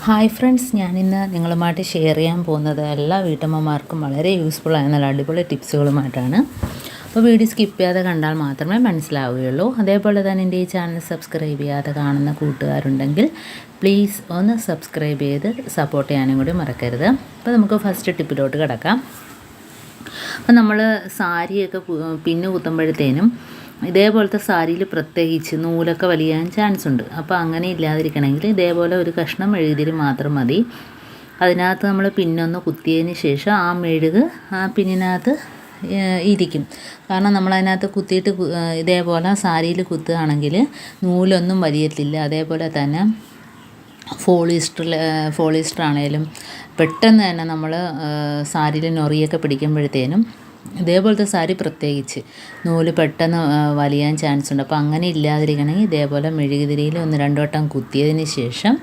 Hi friends, ഞാനിന്ന് നിങ്ങളുമായിട്ട് share ചെയ്യാൻ പോകുന്നത് എല്ലാ വീട്ടമ്മമാർക്കും വളരെ യൂസ്ഫുള്ളായ നല്ല അടിപൊളി ടിപ്സുകളുമായിട്ടാണ്. അപ്പോൾ വീഡിയോ സ്കിപ്പ് ചെയ്യാതെ കണ്ടാൽ മാത്രമേ മനസ്സിലാവുകയുള്ളൂ. അതേപോലെ തന്നെ എൻ്റെ ഈ ചാനൽ സബ്സ്ക്രൈബ് ചെയ്യാതെ കാണുന്ന കൂട്ടുകാരുണ്ടെങ്കിൽ പ്ലീസ് ഒന്ന് സബ്സ്ക്രൈബ് ചെയ്ത് സപ്പോർട്ട് ചെയ്യാനും കൂടി മറക്കരുത്. അപ്പോൾ നമുക്ക് ഫസ്റ്റ് ടിപ്പിലോട്ട് കിടക്കാം. അപ്പോൾ നമ്മൾ സാരിയൊക്കെ പിന്ന് കുത്തുമ്പോഴത്തേനും ഇതേപോലത്തെ സാരിയിൽ പ്രത്യേകിച്ച് നൂലൊക്കെ വലിയാൻ ചാൻസ് ഉണ്ട്. അപ്പോൾ അങ്ങനെ ഇല്ലാതിരിക്കണമെങ്കിൽ ഇതേപോലെ ഒരു കഷ്ണം മെഴുകുതിരി മാത്രം മതി. അതിനകത്ത് നമ്മൾ പിന്നൊന്ന് കുത്തിയതിന് ശേഷം ആ മെഴുക് ആ പിന്നിനകത്ത് ഇരിക്കും. കാരണം നമ്മളതിനകത്ത് കുത്തിയിട്ട് ഇതേപോലെ സാരിയിൽ കുത്തുകയാണെങ്കിൽ നൂലൊന്നും വലിയത്തില്ല. അതേപോലെ തന്നെ പോളിസ്റ്റർ ആണെങ്കിലും പെട്ടെന്ന് തന്നെ നമ്മൾ സാരിയിൽ നൊറിയൊക്കെ പിടിക്കുമ്പോഴത്തേനും ഇതേപോലത്തെ സാരി പ്രത്യേകിച്ച് നൂല് പെട്ടെന്ന് വലിയാൻ ചാൻസ് ഉണ്ട്. അപ്പോൾ അങ്ങനെ ഇല്ലാതിരിക്കണമെങ്കിൽ ഇതേപോലെ മെഴുകുതിരിയിൽ 1-2 വട്ടം കുത്തിയതിന് ശേഷം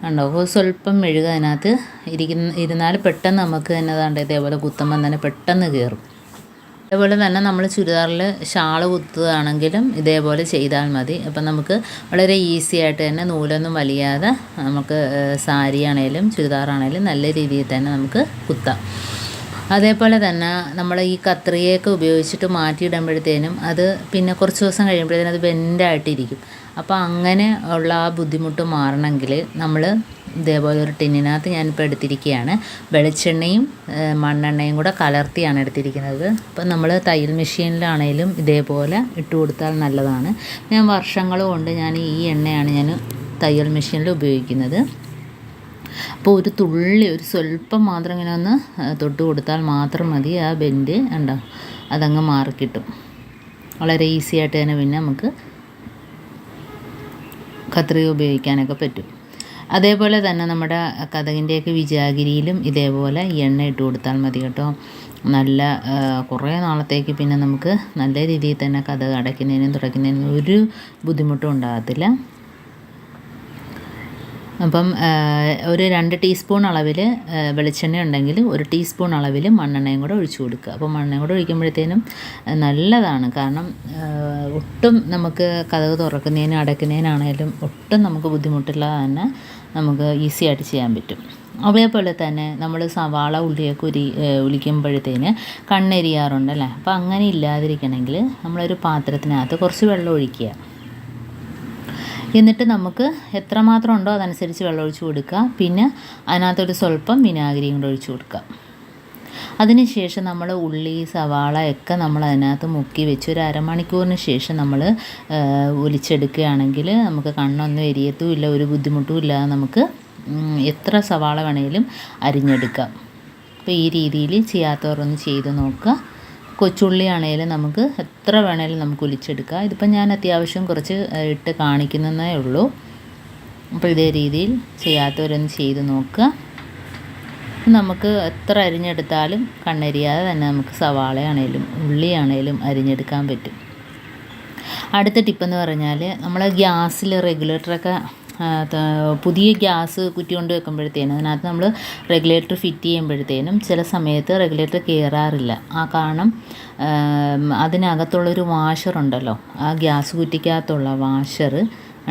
ഉണ്ടോ സ്വല്പം മെഴുക് അതിനകത്ത് ഇരുന്നാൽ പെട്ടെന്ന് നമുക്ക് തന്നെ അതാണ്ട് ഇതേപോലെ കുത്തുമ്പം തന്നെ പെട്ടെന്ന് കയറും. അതേപോലെ തന്നെ നമ്മൾ ചുരിദാറിൽ ഷാൾ കുത്തുകയാണെങ്കിലും ഇതേപോലെ ചെയ്താൽ മതി. അപ്പം നമുക്ക് വളരെ ഈസി ആയിട്ട് തന്നെ നൂലൊന്നും വലിയാതെ നമുക്ക് സാരിയാണേലും ചുരിദാറാണേലും നല്ല രീതിയിൽ തന്നെ നമുക്ക് കുത്താം. അതേപോലെ തന്നെ നമ്മൾ ഈ കത്രികയൊക്കെ ഉപയോഗിച്ചിട്ട് മാറ്റിയിടുമ്പോഴത്തേനും അത് പിന്നെ കുറച്ച് ദിവസം കഴിയുമ്പോഴത്തേനും അത് ബെൻഡായിട്ടിരിക്കും. അപ്പോൾ അങ്ങനെ ഉള്ള ആ ബുദ്ധിമുട്ട് മാറണമെങ്കിൽ നമ്മൾ ഇതേപോലെ ഒരു ടിന്നിനകത്ത് ഞാനിപ്പോൾ എടുത്തിരിക്കുകയാണ്. വെളിച്ചെണ്ണയും മണ്ണെണ്ണയും കൂടെ കലർത്തിയാണ് എടുത്തിരിക്കുന്നത്. അപ്പം നമ്മൾ തയ്യൽ മെഷീനിലാണേലും ഇതേപോലെ ഇട്ട് കൊടുത്താൽ നല്ലതാണ്. ഞാൻ വർഷങ്ങൾ കൊണ്ട് ഈ എണ്ണയാണ് ഞാൻ തയ്യൽ മെഷീനിൽ ഉപയോഗിക്കുന്നത്. അപ്പോൾ ഒരു തുള്ളി ഒരു സ്വല്പം മാത്രം ഇങ്ങനെ ഒന്ന് തൊട്ട് കൊടുത്താൽ മാത്രം മതി. ആ ബെൻഡ് ഉണ്ടോ അതങ്ങ് മാറിക്കിട്ടും. വളരെ ഈസി ആയിട്ട് തന്നെ പിന്നെ നമുക്ക് കത്രിക ഉപയോഗിക്കാനൊക്കെ പറ്റും. അതേപോലെ തന്നെ നമ്മുടെ കതകിൻ്റെയൊക്കെ വിജാഗിരിയിലും ഇതേപോലെ എണ്ണ ഇട്ട് കൊടുത്താൽ മതി കേട്ടോ. നല്ല കുറേ നാളത്തേക്ക് പിന്നെ നമുക്ക് നല്ല രീതിയിൽ തന്നെ കതക് അടയ്ക്കുന്നതിനും തുടയ്ക്കുന്നതിനും ഒരു ബുദ്ധിമുട്ടും ഉണ്ടാകത്തില്ല. അപ്പം ഒരു 2 ടീസ്പൂൺ അളവിൽ വെളിച്ചെണ്ണ ഉണ്ടെങ്കിൽ 1 ടീസ്പൂൺ അളവിൽ മണ്ണെണ്ണയും കൂടെ ഒഴിച്ചു കൊടുക്കുക. അപ്പോൾ മണ്ണെണ്ണയും കൂടെ ഒഴിക്കുമ്പോഴത്തേനും നല്ലതാണ്. കാരണം ഒട്ടും നമുക്ക് കതക് തുറക്കുന്നതിനും അടയ്ക്കുന്നതിനാണേലും ഒട്ടും നമുക്ക് ബുദ്ധിമുട്ടില്ലാതെ തന്നെ നമുക്ക് ഈസി ആയിട്ട് ചെയ്യാൻ പറ്റും. അതേപോലെ തന്നെ നമ്മൾ സവാള ഉള്ളിയൊക്കെ ഉലിക്കുമ്പോഴത്തേന് കണ്ണെരിയാറുണ്ടല്ലേ. അപ്പോൾ അങ്ങനെ ഇല്ലാതിരിക്കണമെങ്കിൽ നമ്മളൊരു പാത്രത്തിനകത്ത് കുറച്ച് വെള്ളം ഒഴിക്കുക. എന്നിട്ട് നമുക്ക് എത്രമാത്രം ഉണ്ടോ അതനുസരിച്ച് വെള്ളം ഒഴിച്ച് കൊടുക്കുക. പിന്നെ അതിനകത്തൊരു സ്വല്പം വിനാഗിരിയും കൂടെ ഒഴിച്ച് കൊടുക്കുക. അതിനുശേഷം നമ്മൾ ഉള്ളി സവാള ഒക്കെ നമ്മൾ അതിനകത്ത് മുക്കി വെച്ച് ഒരു അരമണിക്കൂറിന് ശേഷം നമ്മൾ ഒലിച്ചെടുക്കുകയാണെങ്കിൽ നമുക്ക് കണ്ണൊന്നും എരിയത്തും ഇല്ല, ഒരു ബുദ്ധിമുട്ടും ഇല്ലാതെ നമുക്ക് എത്ര സവാള വേണമെങ്കിലും അരിഞ്ഞെടുക്കാം. അപ്പോൾ ഈ രീതിയിൽ ചെയ്യാത്തവരൊന്ന് ചെയ്ത് നോക്കുക. കൊച്ചുള്ളി ആണെങ്കിലും നമുക്ക് എത്ര വേണേലും നമുക്ക് ഒലിച്ചെടുക്കാം. ഇതിപ്പം ഞാൻ അത്യാവശ്യം കുറച്ച് ഇട്ട് കാണിക്കുന്നതേ ഉള്ളൂ. അപ്പോൾ ഇതേ രീതിയിൽ ചെയ്യാത്തവരൊന്ന് ചെയ്ത് നോക്കുക. നമുക്ക് എത്ര അരിഞ്ഞെടുത്താലും കണ്ണെരിയാതെ തന്നെ നമുക്ക് സവാളയാണേലും ഉള്ളിയാണേലും അരിഞ്ഞെടുക്കാൻ പറ്റും. അടുത്ത ടിപ്പെന്ന് പറഞ്ഞാൽ നമ്മൾ ഗ്യാസിൽ റെഗുലേറ്ററൊക്കെ പുതിയ ഗ്യാസ് കുറ്റി കൊണ്ട് വെക്കുമ്പോഴത്തേനും അതിനകത്ത് നമ്മൾ റെഗുലേറ്റർ ഫിറ്റ് ചെയ്യുമ്പോഴത്തേനും ചില സമയത്ത് റെഗുലേറ്റർ കയറാറില്ല. ആ കാരണം അതിനകത്തുള്ളൊരു വാഷറുണ്ടല്ലോ, ആ ഗ്യാസ് കുറ്റിക്കകത്തുള്ള വാഷർ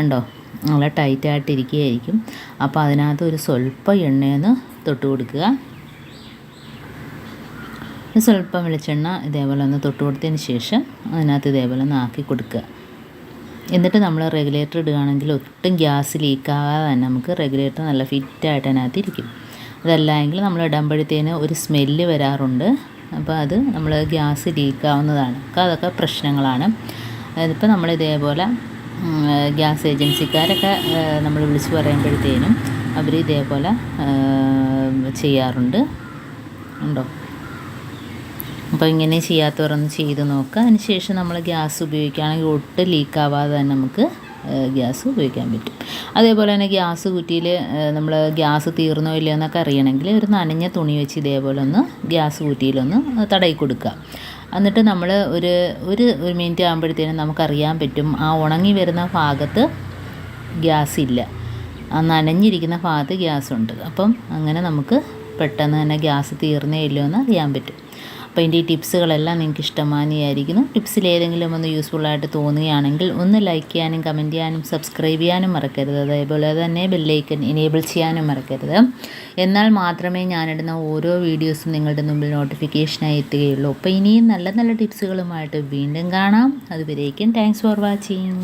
ഉണ്ടോ നല്ല ടൈറ്റായിട്ടിരിക്കുകയായിരിക്കും. അപ്പോൾ അതിനകത്ത് ഒരു സ്വല്പം എണ്ണയൊന്ന് തൊട്ട് കൊടുക്കുക. സ്വല്പം വെളിച്ചെണ്ണ ഇതേപോലെ ഒന്ന് തൊട്ട് കൊടുത്തതിന് ശേഷം അതിനകത്ത് ഇതേപോലെ ഒന്ന് ആക്കി കൊടുക്കുക. എന്നിട്ട് നമ്മൾ റെഗുലേറ്റർ ഇടുകയാണെങ്കിൽ ഒട്ടും ഗ്യാസ് ലീക്കാകാതെ തന്നെ നമുക്ക് റെഗുലേറ്റർ നല്ല ഫിറ്റായിട്ട് അതിനകത്ത് ഇരിക്കും. അതല്ല എങ്കിൽ നമ്മൾ ഇടുമ്പോഴത്തേന് ഒരു സ്മെല്ല് വരാറുണ്ട്. അപ്പോൾ അത് നമ്മൾ ഗ്യാസ് ലീക്കാവുന്നതാണ്. അപ്പോൾ അതൊക്കെ പ്രശ്നങ്ങളാണ്. അതിപ്പോൾ നമ്മൾ ഇതേപോലെ ഗ്യാസ് ഏജൻസിക്കാരൊക്കെ നമ്മൾ വിളിച്ച് പറയുമ്പോഴത്തേനും അവർ ഇതേപോലെ ചെയ്യാറുണ്ട് ഉണ്ടോ. അപ്പോൾ ഇങ്ങനെ ചെയ്യാത്തവരൊന്ന് ചെയ്ത് നോക്കുക. അതിനുശേഷം നമ്മൾ ഗ്യാസ് ഉപയോഗിക്കുകയാണെങ്കിൽ ഒട്ടും ലീക്കാവാതെ തന്നെ നമുക്ക് ഗ്യാസ് ഉപയോഗിക്കാൻ പറ്റും. അതേപോലെ തന്നെ ഗ്യാസ് കുറ്റിയിൽ നമ്മൾ ഗ്യാസ് തീർന്നോ ഇല്ലയോ എന്നൊക്കെ അറിയണമെങ്കിൽ ഒരു നനഞ്ഞ തുണി വെച്ച് ഇതേപോലെ ഒന്ന് ഗ്യാസ് കുറ്റിയിലൊന്ന് തടയി കൊടുക്കുക. എന്നിട്ട് നമ്മൾ ഒരു മിനിറ്റ് ആകുമ്പോഴത്തേനും നമുക്കറിയാൻ പറ്റും ആ ഉണങ്ങി വരുന്ന ഭാഗത്ത് ഗ്യാസ് ഇല്ല, ആ നനഞ്ഞിരിക്കുന്ന ഭാഗത്ത് ഗ്യാസ് ഉണ്ട്. അപ്പം അങ്ങനെ നമുക്ക് പെട്ടെന്ന് തന്നെ ഗ്യാസ് തീർന്നേ ഇല്ലയോ എന്ന് അറിയാൻ പറ്റും. അപ്പോൾ ഇതിൻ്റെ ഈ ടിപ്സുകളെല്ലാം നിങ്ങൾക്ക് ഇഷ്ടമാനിയായിരിക്കുന്നു. ടിപ്സിൽ ഏതെങ്കിലും ഒന്ന് യൂസ്ഫുള്ളായിട്ട് തോന്നുകയാണെങ്കിൽ ഒന്ന് ലൈക്ക് ചെയ്യാനും കമൻറ്റ് ചെയ്യാനും സബ്സ്ക്രൈബ് ചെയ്യാനും മറക്കരുത്. അതേപോലെ തന്നെ ബെല്ലൈക്കൻ എനേബിൾ ചെയ്യാനും മറക്കരുത്. എന്നാൽ മാത്രമേ ഞാനിടുന്ന ഓരോ വീഡിയോസും നിങ്ങളുടെ മുമ്പിൽ നോട്ടിഫിക്കേഷനായി എത്തുകയുള്ളൂ. അപ്പോൾ ഇനിയും നല്ല നല്ല ടിപ്സുകളുമായിട്ട് വീണ്ടും കാണാം. അതുവരേക്കും താങ്ക്സ് ഫോർ വാച്ചിങ്.